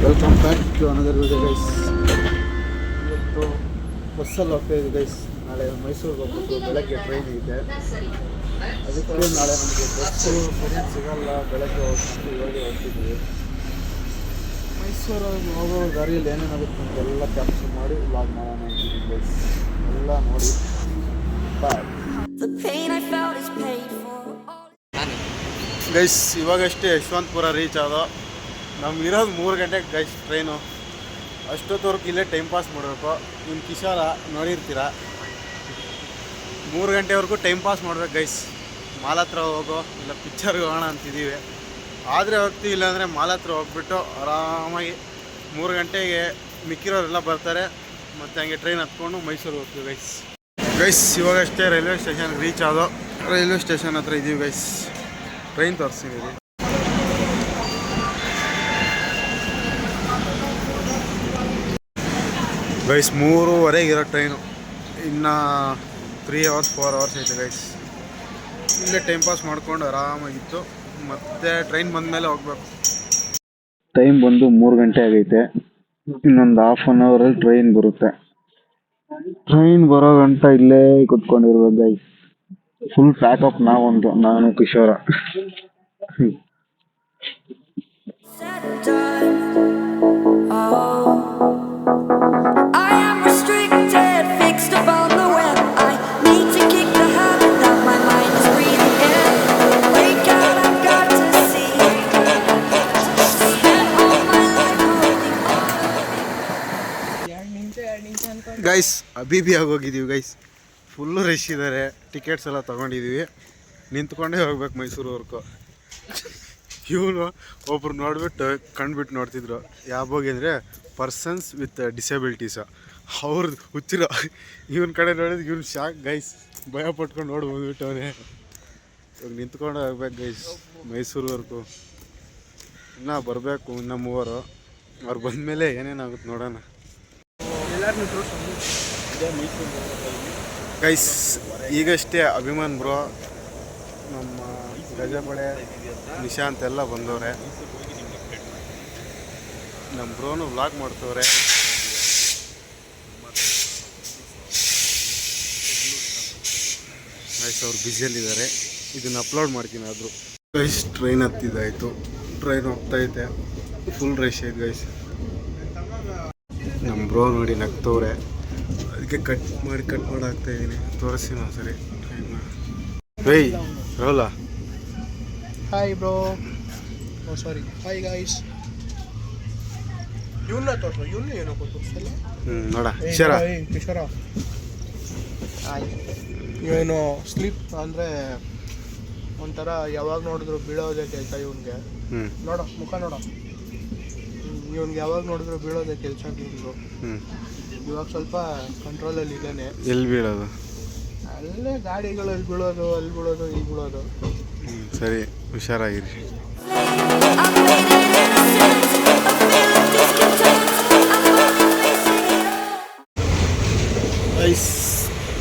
Welcome back to another video guys. ಇವತ್ತು ಬಸ್ಸಲ್ಲಿ ಹೋಗ್ತಾ ಇದ್ದೀವಿ ಗೈಸ್. ನಾಳೆ ಮೈಸೂರಿಗೆ ಹೋಗ್ಬೇಕು. ಬೆಳಗ್ಗೆ ಟ್ರೈನ್ ಇದೆ, ಅದಕ್ಕೆ ನಾಳೆ ನಮಗೆ ಬಸ್ಸು ಸರಿಯಾಗಿ ಸಿಗಲ್ಲ. ಬೆಳಗ್ಗೆ ಹೋಗ್ಬಿಟ್ಟು ಇವಾಗ ಹೋಗ್ತಿದ್ದೀವಿ. ಮೈಸೂರಿಗೆ ಹೋಗೋ ದಾರಿಯಲ್ಲಿ ಏನೇನಾಗುತ್ತೆ ಅಂತೆಲ್ಲ ಕ್ಯಾಪ್ಚರ್ ಮಾಡಿ ವ್ಲಾಗ್ ಮಾಡೋಣ ಅಂತಿದ್ದೀವಿ ಗೈಸ್. ಎಲ್ಲ ನೋಡಿ ಬಾಯ್ ಗೈಸ್. ಇವಾಗಷ್ಟೇ ಯಶವಂತಪುರ ರೀಚ್ ಆದೋ. ನಮಗಿರೋದು 3 ಗಂಟೆಗೆ ಗೈಸ್ ಟ್ರೈನು. ಅಷ್ಟೊತ್ತವರೆಗೂ ಇಲ್ಲೇ ಟೈಮ್ ಪಾಸ್ ಮಾಡಬೇಕು. ನಿಮ್ಮ ಕಿಶೋರ ನೋಡಿರ್ತೀರ, 3 ಗಂಟೆವರೆಗೂ ಟೈಮ್ ಪಾಸ್ ಮಾಡ್ಬೇಕು ಗೈಸ್. ಮಾಲ್ ಹತ್ರ ಹೋಗೋ ಇಲ್ಲ ಪಿಕ್ಚರ್ಗೆ ಹೋಗೋಣ ಅಂತಿದ್ದೀವಿ. ಆದರೆ ಹೋಗ್ತೀವಿ, ಇಲ್ಲಾಂದರೆ ಮಾಲ್ ಹತ್ರ ಹೋಗ್ಬಿಟ್ಟು ಆರಾಮಾಗಿ 3 ಗಂಟೆಗೆ ಮಿಕ್ಕಿರೋರೆಲ್ಲ ಬರ್ತಾರೆ. ಮತ್ತು ಹಂಗೆ ಟ್ರೈನ್ ಹತ್ಕೊಂಡು ಮೈಸೂರಿಗೆ ಹೋಗ್ತೀವಿ ಗೈಸ್. ಇವಾಗಷ್ಟೇ ರೈಲ್ವೆ ಸ್ಟೇಷನ್ಗೆ ರೀಚ್ ಆದೋ. ರೈಲ್ವೆ ಸ್ಟೇಷನ್ ಹತ್ರ ಇದ್ದೀವಿ ಗೈಸ್. ಟ್ರೈನ್ ತೋರಿಸ್ತೀನಿ ಗೈಸ್. 3:15 ಟ್ರೈನು. ಇನ್ನು 3 hours 4 hours ಐತೆ ಗೈಸ್. ಇಲ್ಲೇ ಟೈಮ್ ಪಾಸ್ ಮಾಡ್ಕೊಂಡು ಆರಾಮಾಗಿತ್ತು. ಮತ್ತೆ ಟ್ರೈನ್ ಬಂದಮೇಲೆ ಹೋಗ್ಬೇಕು. ಟೈಮ್ ಬಂದು 3 ಗಂಟೆ ಆಗೈತೆ. ಇನ್ನೊಂದು ½ an hour ಟ್ರೈನ್ ಬರುತ್ತೆ. ಟ್ರೈನ್ ಬರೋ ಗಂಟ ಇಲ್ಲೇ ಕುತ್ಕೊಂಡಿರ್ಬೇಕು ಗೈಸ್. ಫುಲ್ ಪ್ಯಾಕಪ್ ನಾನು ಕಿಶೋರ. ಗೈಸ್ ಅಬಿಬಿ ಆಗೋಗಿದ್ದೀವಿ ಗೈಸ್. ಫುಲ್ಲು ರಶ್ ಇದ್ದಾರೆ. ಟಿಕೆಟ್ಸ್ ಎಲ್ಲ ತೊಗೊಂಡಿದ್ದೀವಿ. ನಿಂತ್ಕೊಂಡೇ ಹೋಗ್ಬೇಕು ಮೈಸೂರವರೆಗೂ. ಇವನು ಒಬ್ರು ನೋಡ್ಬಿಟ್ಟು ಕಣ್ಬಿಟ್ಟು ನೋಡ್ತಿದ್ರು. ಯಾವಾಗ ಅಂದರೆ ಪರ್ಸನ್ಸ್ ವಿತ್ ಡಿಸೆಬಿಲಿಟೀಸು. ಅವ್ರದ್ದು ಹುಚ್ಚಿರೋ ಇವನ ಕಡೆ ನೋಡಿದ್ರೆ ಇವ್ನು ಶಾಕ್ ಗೈಸ್. ಭಯ ಪಟ್ಕೊಂಡು ನೋಡಿ ಬಂದ್ಬಿಟ್ಟವನೇ. ಇವಾಗ ನಿಂತ್ಕೊಂಡು ಹೋಗ್ಬೇಕು ಗೈಸ್ ಮೈಸೂರವರೆಗೂ. ಇನ್ನೂ ಬರಬೇಕು, ಇನ್ನೂ 3 ಅವ್ರು ಬಂದಮೇಲೆ ಏನೇನಾಗುತ್ತೆ ನೋಡೋಣ ಗೈಸ್. ಈಗಷ್ಟೇ ಅಭಿಮಾನ್ ಬ್ರೋ, ನಮ್ಮ ಗಜಪಡೆ ನಿಶಾಂತ್ ಎಲ್ಲ ಬಂದವ್ರೆ. ನಮ್ಮ ಬ್ರೋನು ವ್ಲಾಗ್ ಮಾಡ್ತವ್ರೆ. ಗೈಸ್ ಅವ್ರು ಬ್ಯುಸಿಯಲ್ಲಿದ್ದಾರೆ. ಇದನ್ನು ಅಪ್ಲೋಡ್ ಮಾಡ್ತೀನಿ ಆದರೂ. ಗೈಸ್ ಟ್ರೈನ್ ಹತ್ತಿದ್ದಾಯಿತು. ಟ್ರೈನ್ ಹೋಗ್ತೈತೆ. ಫುಲ್ ರಶ್ ಐತೆ ಗೈಸ್. ನಮ್ಮ ಬ್ರೋ ನೋಡಿ ನಗ್ತವ್ರೆ. ಅದಕ್ಕೆ ಕಟ್ ಮಾಡಿ ಹಾಕ್ತಾಯಿದ್ದೀನಿ. ತೋರಿಸ್ತೀನಿ ಒಂದ್ಸರಿ ಟ್ರೈನ್ನ. ವೇಯ್ ರೋಲಾ. Hi bro. Oh sorry, hi guys. ಇವನ್ನ ತೋರಿಸು. ಇವನ್ನ ಏನೋ ತೋರಿಸಲ್ಲ. ನೋಡ ಕಿಶೋರ. ಕಿಶೋರ ಇವನು ಸ್ಲೀಪ್ ಅಂದರೆ ಒಂಥರ ಯಾವಾಗ ನೋಡಿದ್ರು ಬೀಳೋದೇ ಕೆಲಸ ಇವನಿಗೆ. ನೋಡ ಮುಖ ನೋಡ. ಇವನ್ಗೆ ಯಾವಾಗ ನೋಡಿದ್ರು ಬೀಳೋದೇ ಕೆಲಸ ಇವನು. ಇವಾಗ ಸ್ವಲ್ಪ ಕಂಟ್ರೋಲಲ್ಲಿ ಇದ್ದಾನೆ. ಎಲ್ಲಿ ಬೀಳೋದು? ಅಲ್ಲೇ ಗಾಡಿಗಳಲ್ಲಿ ಬೀಳೋದು, ಅಲ್ಲಿ ಬೀಳೋದು, ಇಲ್ಲಿ ಬೀಳೋದು. ಸರಿ, ಹುಷಾರಾಗಿರಿ.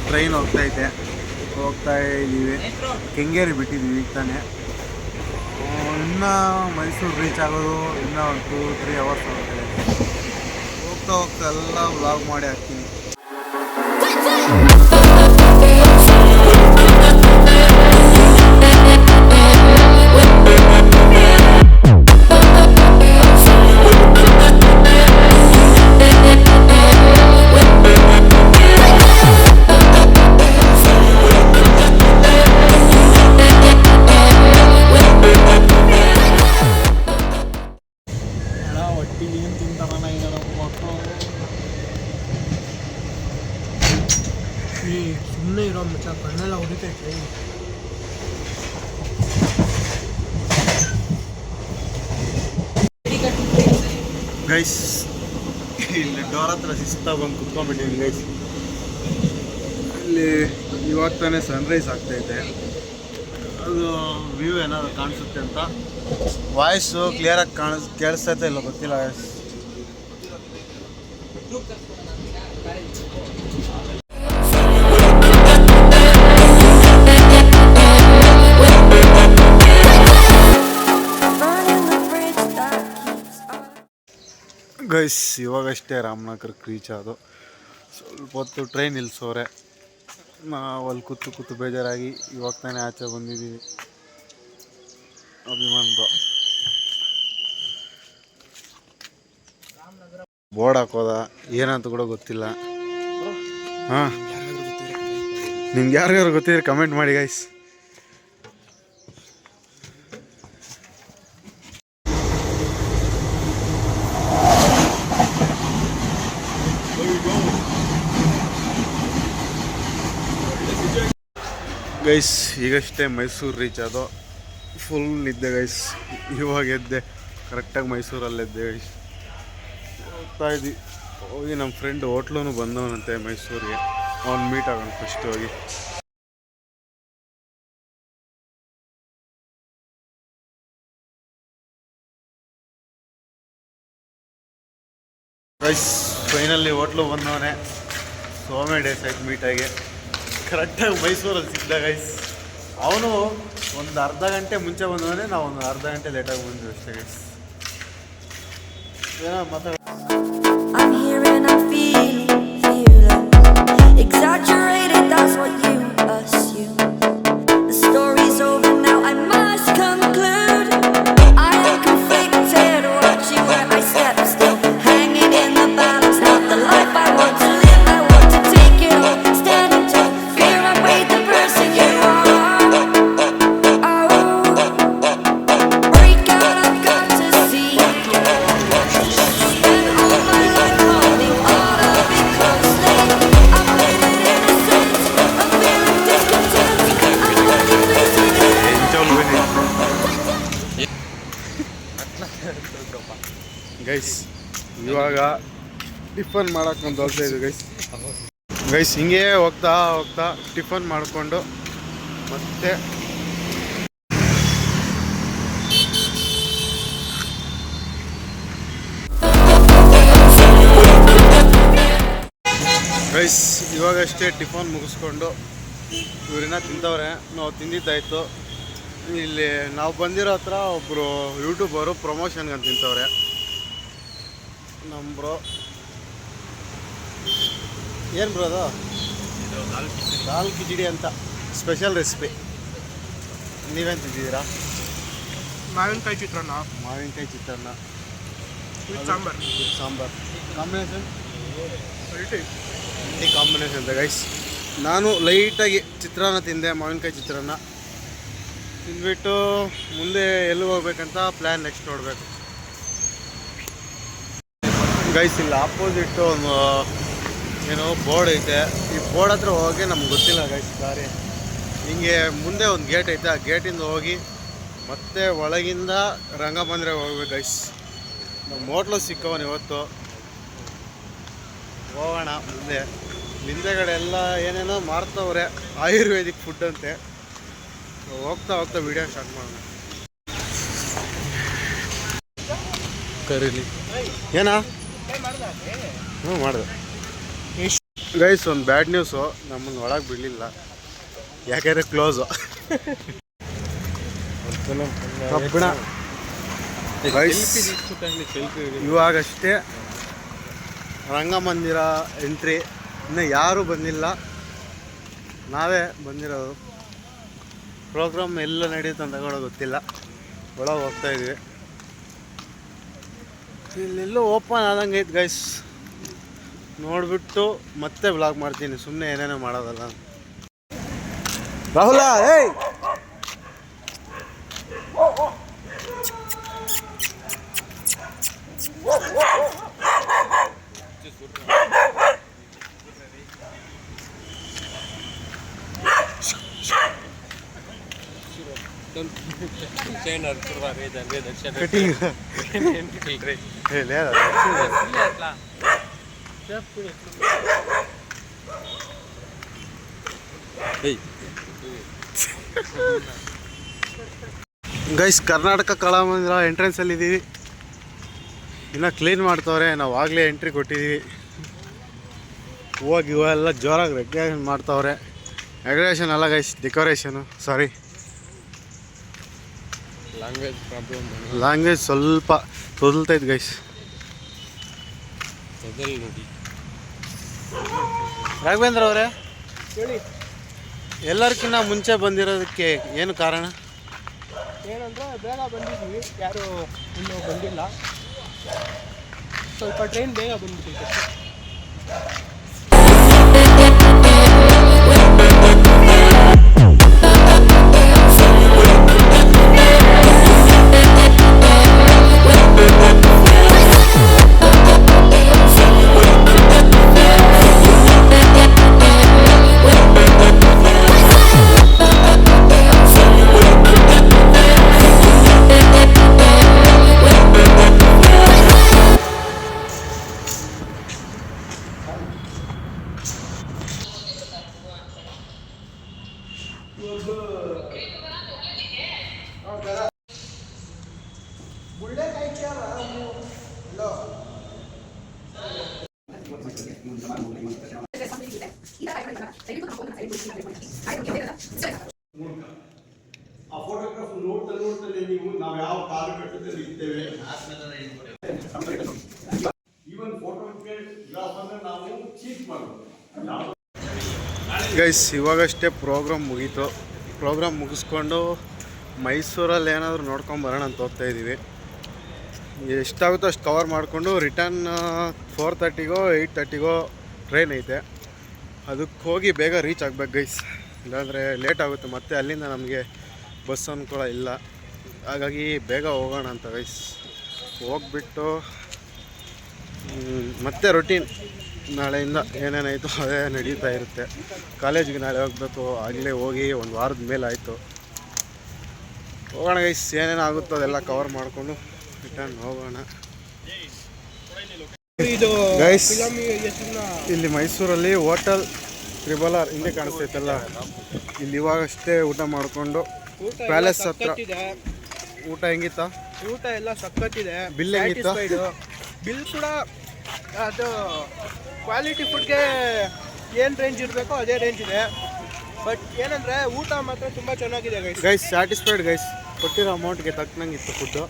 ಟ್ರೈನ್ ಹೋಗ್ತಾ ಇದ್ದೀವಿ. ಕೆಂಗೇರಿ ಬಿಟ್ಟಿದ್ದೀವಿ ಈಗ ತಾನೇ. ಇನ್ನೂ ಮೈಸೂರು ರೀಚ್ ಆಗೋದು ಇನ್ನೂ 2-3 hours ಆಗುತ್ತೆ. ಹೋಗ್ತಾ ಎಲ್ಲ ವ್ಲಾಗ್ ಮಾಡಿ ಹಾಕ್ತೀನಿ. ಸುಮ್ಮನೆ ಇರೋ ಮಚ್ಚ, ಕಣ್ಣೆಲ್ಲ ಹೊಡಿತೈತೆ. ಗೈಸ್ ಇಲ್ಲಿ ಡೋರ್ ಹತ್ರ ಶಿಸ್ತಾ ಬಂದು ಕುತ್ಕೊಂಡ್ಬಿಟ್ಟಿದ್ದೀನಿ ಗೈಸ್. ಇಲ್ಲಿ ಇವಾಗ ತಾನೇ ಸನ್ರೈಸ್ ಆಗ್ತೈತೆ. ಅದು ವ್ಯೂ ಏನಾದ್ರು ಕಾಣಿಸುತ್ತೆ ಅಂತ. ವಾಯ್ಸು ಕ್ಲಿಯರಾಗಿ ಕೇಳಿಸ್ತೈತೆ ಇಲ್ಲ ಗೊತ್ತಿಲ್ಲ ಗೈಸ್. ಗೈಸ್ ಇವಾಗಷ್ಟೇ ರಾಮನಗರಕ್ಕೆ ರೀಚ್ ಆದೋ. ಸ್ವಲ್ಪ ಹೊತ್ತು ಟ್ರೈನ್ ನಿಲ್ಸೋರೆ. ನಾವು ಅಲ್ಲಿ ಕೂತು ಬೇಜಾರಾಗಿ ಇವಾಗ ತಾನೇ ಆಚೆ ಬಂದಿದ್ದೀವಿ. ಅಭಿಮಾನ್ ಬ್ರೋ ಬೋರ್ಡ್ ಹಾಕೋದ ಏನಂತ ಕೂಡ ಗೊತ್ತಿಲ್ಲ. ಹಾಂ, ನಿಮ್ಗೆ ಯಾರಿಗಾರು ಗೊತ್ತಿದ್ರೆ ಕಮೆಂಟ್ ಮಾಡಿ ಗೈಸ್. ಗೈಸ್ ಈಗಷ್ಟೇ ಮೈಸೂರು ರೀಚ್ ಆದೋ. ಫುಲ್ ಇದ್ದೆ ಗೈಸ್. ಇವಾಗ ಎದ್ದೆ, ಕರೆಕ್ಟಾಗಿ ಮೈಸೂರಲ್ಲಿದ್ದೆ ಗೈಸ್. ಹೋಗ್ತಾ ಇದ್ವಿ. ಹೋಗಿ ನಮ್ಮ ಫ್ರೆಂಡ್ ಹೋಟ್ಲೂ ಬಂದವನಂತೆ ಮೈಸೂರಿಗೆ. ಅವ್ನು ಮೀಟ್ ಆಗೋಣ ಫಸ್ಟ್ ಹೋಗಿ. ಗೈಸ್ ಫೈನಲ್ಲಿ ಹೋಟ್ಲು ಬಂದವನೇ. ಸೋಮೆ ಡೇಸ್ ಆಯ್ತು ಮೀಟಾಗಿ. ಕರೆಕ್ಟಾಗಿ ಮೈಸೂರಲ್ಲಿ ಸಿದ್ದ ಗೈಸ್. ಅವನು ಒಂದು ಅರ್ಧ ಗಂಟೆ ಮುಂಚೆ ಬಂದವನೇ, ನಾವು ಒಂದು ಅರ್ಧ ಗಂಟೆ ಲೇಟಾಗಿ ಬಂದ್ವಿ ಅಷ್ಟೇ ಗೈಸ್. ಏನೋ ಮಾತಾಡ. I'm here and I'm feeling fearless. Exaggerated, that's what you assume. The story's over now, I must conclude. I am conflicted, watching where I step still, hanging in the balance. Not the life I want to live, I want to take it all. Standing tall, fear I weighed the person you are. Oh, break out, I've got to see. Spend all my life holding all of it closely. I'm feeling innocent, I'm feeling discontent. I'm only facing it. Guys ಇವಾಗ tiffin ಮಾಡಕ್ಕೆ ಒಂದು ಹೋಗ್ತಾ ಇದ್ವಿ guys. ಹಿಂಗೆ ಹೋಗ್ತಾ tiffin ಮಾಡಿಕೊಂಡು ಮತ್ತೆ guys ಇವಾಗಷ್ಟೇ tiffin ಮುಗಿಸ್ಕೊಂಡು ಇವ್ರನ್ನ ತಿಂತವ್ರೆ. ನಾವು ತಿಂದಿದ್ದಾಯಿತು. ಇಲ್ಲಿ ನಾವು ಬಂದಿರೋ ಹತ್ರ ಒಬ್ಬರು ಯೂಟ್ಯೂಬರು ಪ್ರಮೋಷನ್ಗೆ ಅಂತ ತಿಂತವ್ರೆ. ನಮ್ಮ ಬ್ರೋ ಏನು ಬ್ರೋ ಅದು ದಾಲ್ ಕಿಚಡಿ ಅಂತ ಸ್ಪೆಷಲ್ ರೆಸಿಪಿ. ನೀವೇನು ತಿಂತಿದ್ದೀರಾ? ಮಾವಿನಕಾಯಿ ಚಿತ್ರಾನ್ನ, ಮಾವಿನಕಾಯಿ ಚಿತ್ರಾನ್ನ ಸಾಂಬಾರ್ ಕಾಂಬಿನೇಷನ್ ಈ ಕಾಂಬಿನೇಷನ್ ಅಂತ ಗೈಸ್. ನಾನು ಲೈಟಾಗಿ ಚಿತ್ರಾನ್ನ ತಿಂದೆ, ಮಾವಿನಕಾಯಿ ಚಿತ್ರಾನ್ನ ತಿಂದ್ಬಿಟ್ಟು ಮುಂದೆ ಎಲ್ಲಿ ಹೋಗ್ಬೇಕಂತ ಪ್ಲ್ಯಾನ್ ನೆಕ್ಸ್ಟ್ ನೋಡಬೇಕು ಗೈಸ್. ಇಲ್ಲಿ ಆಪೋಸಿಟ್ಟು ಒಂದು ಏನೋ ಬೋರ್ಡ್ ಐತೆ. ಈ ಬೋರ್ಡ್ ಹತ್ರ ಹೋಗಿ ನಮ್ಗೆ ಗೊತ್ತಿಲ್ಲ ಗೈಸ್ ದಾರಿ. ಹಿಂಗೆ ಮುಂದೆ ಒಂದು ಗೇಟ್ ಐತೆ, ಆ ಗೇಟಿಂದ ಹೋಗಿ ಮತ್ತೆ ಒಳಗಿಂದ ರಂಗಮಂದಿರ ಹೋಗ್ಬೇಕು ಗೈಸ್. ನಮ್ಮ ಹೋಟ್ಲು ಸಿಕ್ಕವನು ಇವತ್ತು. ಹೋಗೋಣ ಮುಂದೆ. ಹಿಂದೆಗಡೆ ಎಲ್ಲ ಏನೇನೋ ಮಾರ್ತವ್ರೆ, ಆಯುರ್ವೇದಿಕ್ ಫುಡ್ ಅಂತೆ. ಹೋಗ್ತಾ ವಿಡಿಯೋ ಸ್ಟಾರ್ಟ್ ಮಾಡೋಣ. ಕರೀಲಿ ಏನಾ? ಹ್ಞೂ ಮಾಡಿದೆ ಗೈಸ್. ಒಂದು ಬ್ಯಾಡ್ ನ್ಯೂಸು, ನಮ್ಮನ್ನು ಒಳಗೆ ಬಿಡಲಿಲ್ಲ, ಯಾಕೆಂದರೆ ಕ್ಲೋಸು. ಕಬ್ಬಿಣ ಗೈಸ್. ಇವಾಗಷ್ಟೇ ರಂಗಮಂದಿರ ಎಂಟ್ರಿ, ಇನ್ನೂ ಯಾರೂ ಬಂದಿಲ್ಲ, ನಾವೇ ಬಂದಿರೋದು. ಪ್ರೋಗ್ರಾಮ್ ಎಲ್ಲ ನಡೆಯುತ್ತೆ ಅಂತ ಕೂಡ ಗೊತ್ತಿಲ್ಲ. ಒಳಗೆ ಹೋಗ್ತಾಯಿದ್ವಿ. ಇಲ್ಲೆಲ್ಲೂ ಓಪನ್ ಆದಂಗೆ ಐತೆ ಗೈಸ್. ನೋಡಿಬಿಟ್ಟು ಮತ್ತೆ ವ್ಲಾಗ್ ಮಾಡ್ತೀನಿ, ಸುಮ್ಮನೆ ಏನೇನೋ ಮಾಡೋದಲ್ಲ. ರಾಹುಲ ಏಯ್ ಗೈಸ್, ಕರ್ನಾಟಕ ಕಲಾಮಂದಿರ ಎಂಟ್ರೆನ್ಸಲ್ಲಿ ಇದ್ದೀವಿ. ಇನ್ನೂ ಕ್ಲೀನ್ ಮಾಡ್ತವ್ರೆ. ನಾವು ಆಗಲೇ ಎಂಟ್ರಿ ಕೊಟ್ಟಿದ್ದೀವಿ. ಹೋಗಿ ಇವೆಲ್ಲ ಜೋರಾಗಿ ರೆಗ್ಯುಲೇಷನ್ ಮಾಡ್ತವ್ರೆ. ರೆಗ್ಯುಲೇಷನ್ ಅಲ್ಲ ಗೈಸ್, ಡೆಕೋರೇಷನು. ಸಾರಿ, ಲ್ಯಾಂಗ್ವೇಜ್ ಸ್ವಲ್ಪ ತೊದಲ್ತೈತೆ ಗೈಸ್. ನೋಡಿ ರಾಘವೇಂದ್ರ ಅವರೇ, ಹೇಳಿ. ಎಲ್ಲರಿಗಿಂತ ಮುಂಚೆ ಬಂದಿರೋದಕ್ಕೆ ಏನು ಕಾರಣ? ಏನಂದರೆ ಬೇಗ ಬಂದಿದ್ವಿ, ಯಾರು ಇನ್ನೂ ಬಂದಿಲ್ಲ. ಸ್ವಲ್ಪ ಟ್ರೈನ್ ಬೇಗ ಬಂದ್ಬಿಟ್ಟಿದೆ. ಆ ಫೋಟೋಗ್ರಾಫ್ ನೋಡ್ತಲೇ ನೀವು ನಾವು ಯಾವ ಕಾಲಘಟ್ಟದಲ್ಲಿ ಇದ್ದೇವೆ, ಈವನ್ ಫೋಟೋಗ್ರಾಫ್ ನಾವು ಚೀಟ್ ಮಾಡಬಹುದು. ಗೈಸ್, ಇವಾಗಷ್ಟೇ ಪ್ರೋಗ್ರಾಮ್ ಮುಗೀತು. ಪ್ರೋಗ್ರಾಮ್ ಮುಗಿಸ್ಕೊಂಡು ಮೈಸೂರಲ್ಲಿ ಏನಾದರೂ ನೋಡ್ಕೊಂಡು ಬರೋಣ ಅಂತ ಹೋಗ್ತಾ ಇದ್ದೀವಿ. ಎಷ್ಟಾಗುತ್ತೋ ಅಷ್ಟು ಕವರ್ ಮಾಡಿಕೊಂಡು ರಿಟರ್ನ್ 4:30ಗೋ 8:30ಗೋ ಟ್ರೈನ್ ಐತೆ. ಅದಕ್ಕೆ ಹೋಗಿ ಬೇಗ ರೀಚ್ ಆಗ್ಬೇಕು ಗೈಸ್, ಇಲ್ಲಾಂದರೆ ಲೇಟ್ ಆಗುತ್ತೆ. ಮತ್ತೆ ಅಲ್ಲಿಂದ ನಮಗೆ ಬಸ್ ಅನುಕೂಲ ಇಲ್ಲ. ಹಾಗಾಗಿ ಬೇಗ ಹೋಗೋಣ ಅಂತ ಗೈಸ್. ಹೋಗ್ಬಿಟ್ಟು ಮತ್ತೆ ರೊಟೀನ್ ನಾಳೆಯಿಂದ ಏನೇನಾಯಿತು ಅದೇ ನಡೀತಾ ಇರುತ್ತೆ. ಕಾಲೇಜಿಗೆ ನಾಳೆ ಹೋಗಬೇಕು, ಆಗಲೇ ಹೋಗಿ ಒಂದು ವಾರದ ಮೇಲೆ ಆಯಿತು. ಹೋಗೋಣ ಗೈಸ್, ಏನೇನಾಗುತ್ತೋ ಅದೆಲ್ಲ ಕವರ್ ಮಾಡಿಕೊಂಡು ರಿಟರ್ನ್ ಹೋಗೋಣ ಗೈಸ್. ಇಲ್ಲಿ ಮೈಸೂರಲ್ಲಿ ಹೋಟೆಲ್ ತ್ರಿಬಲ್ ಆರ್ ಹಿಂದೆ ಕಾಣಿಸ್ತೈತಲ್ಲ, ಇಲ್ಲಿ ಇವಾಗಷ್ಟೇ ಊಟ ಮಾಡಿಕೊಂಡು ಪ್ಯಾಲೇಸ್ ಹತ್ರ. ಊಟ ಹೆಂಗಿತ್ತ? ಊಟ ಎಲ್ಲ ಸಖತ್ತಿದೆ. ಬಿಲ್ ಹೆಂಗಿತ್ತ? ಬಿಲ್ ಕೂಡ ಅದು ಕ್ವಾಲಿಟಿ ಫುಡ್ಗೆ ಏನು ರೇಂಜ್ ಇರಬೇಕೋ ಅದೇ ರೇಂಜ್ ಇದೆ. ಬಟ್ ಏನಂದರೆ ಊಟ ಮಾತ್ರ ತುಂಬ ಚೆನ್ನಾಗಿದೆ ಗೈಸ್. ಸ್ಯಾಟಿಸ್ಫೈಡ್ ಗೈಸ್, ಕೊಟ್ಟಿರೋ ಅಮೌಂಟ್ಗೆ ತಕ್ಕನಂಗಿತ್ತು ಫುಡ್ಡು.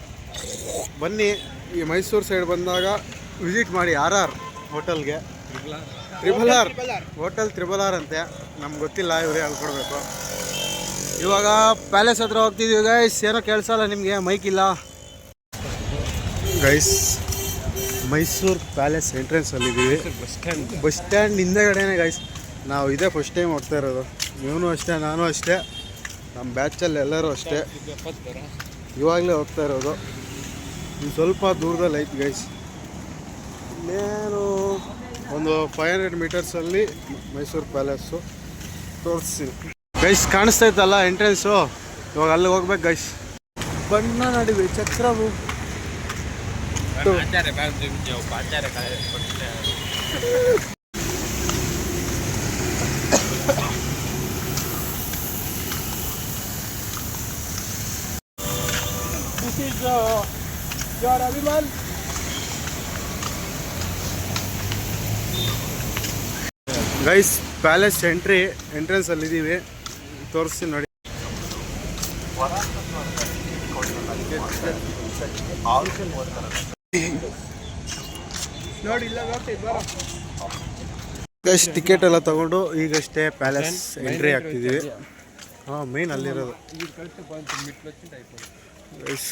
ಬನ್ನಿ, ಈ ಮೈಸೂರು ಸೈಡ್ ಬಂದಾಗ ವಿಸಿಟ್ ಮಾಡಿ RR ಹೋಟೆಲ್ಗೆ. Triple R hotel triple R ಅಂತೆ, ನಮ್ಗೆ ಗೊತ್ತಿಲ್ಲ, ಇವರೇ ಹೇಳ್ಕೊಡ್ಬೇಕು. ಇವಾಗ ಪ್ಯಾಲೇಸ್ ಹತ್ರ ಹೋಗ್ತಿದ್ದೀವಿ ಗೈಸ್. ಏನೋ ಕೇಳಿಸಲ್ಲ ನಿಮಗೆ, ಮೈಕ್ ಇಲ್ಲ ಗೈಸ್. ಮೈಸೂರು ಪ್ಯಾಲೇಸ್ ಎಂಟ್ರೆನ್ಸಲ್ಲಿದ್ದೀವಿ. ಬಸ್ ಸ್ಟ್ಯಾಂಡ್ ಹಿಂದೆಗಡೆನೇ ಗೈಸ್. ನಾವು ಇದೇ ಫಸ್ಟ್ ಟೈಮ್ ಹೋಗ್ತಾ ಇರೋದು. ಇವನು ಅಷ್ಟೇ, ನಾನು ಅಷ್ಟೇ, ನಮ್ಮ ಬ್ಯಾಚಲ್ಲಿ ಎಲ್ಲರೂ ಅಷ್ಟೇ ಇವಾಗಲೇ ಹೋಗ್ತಾ ಇರೋದು. ಇದು ಸ್ವಲ್ಪ ದೂರದಲ್ಲಿ ಐತೆ ಗೈಸ್. ಇನ್ನೇನು ಒಂದು 500 ಮೀಟರ್ಸಲ್ಲಿ ಮೈಸೂರು ಪ್ಯಾಲೇಸು ತೋರಿಸ್ತೀನಿ ಗೈಸ್. ಕಾಣಿಸ್ತೈತಲ್ಲ ಎಂಟ್ರೆನ್ಸು, ಇವಾಗ ಅಲ್ಲಿಗೆ ಹೋಗ್ಬೇಕು ಗೈಸ್. ಬಣ್ಣ ನಡುವೆ ಚಕ್ರವು This is your Abhiman. Guys, palace ಎಂಟ್ರೆನ್ಸಲ್ಲಿದ್ದೀವಿ, ತೋರಿಸ್ತೀನಿ ನೋಡಿ. ನೋಡಿ ಇಲ್ಲ ಬರೋ. ಗೈಸ್, ಟಿಕೆಟ್ ಎಲ್ಲ ತಗೊಂಡು ಈಗಷ್ಟೇ ಪ್ಯಾಲೇಸ್ ಎಂಟ್ರಿ ಆಗ್ತಿದ್ದೀವಿ. ಮೇನ್ ಅಲ್ಲಿರೋದು ಗೈಸ್.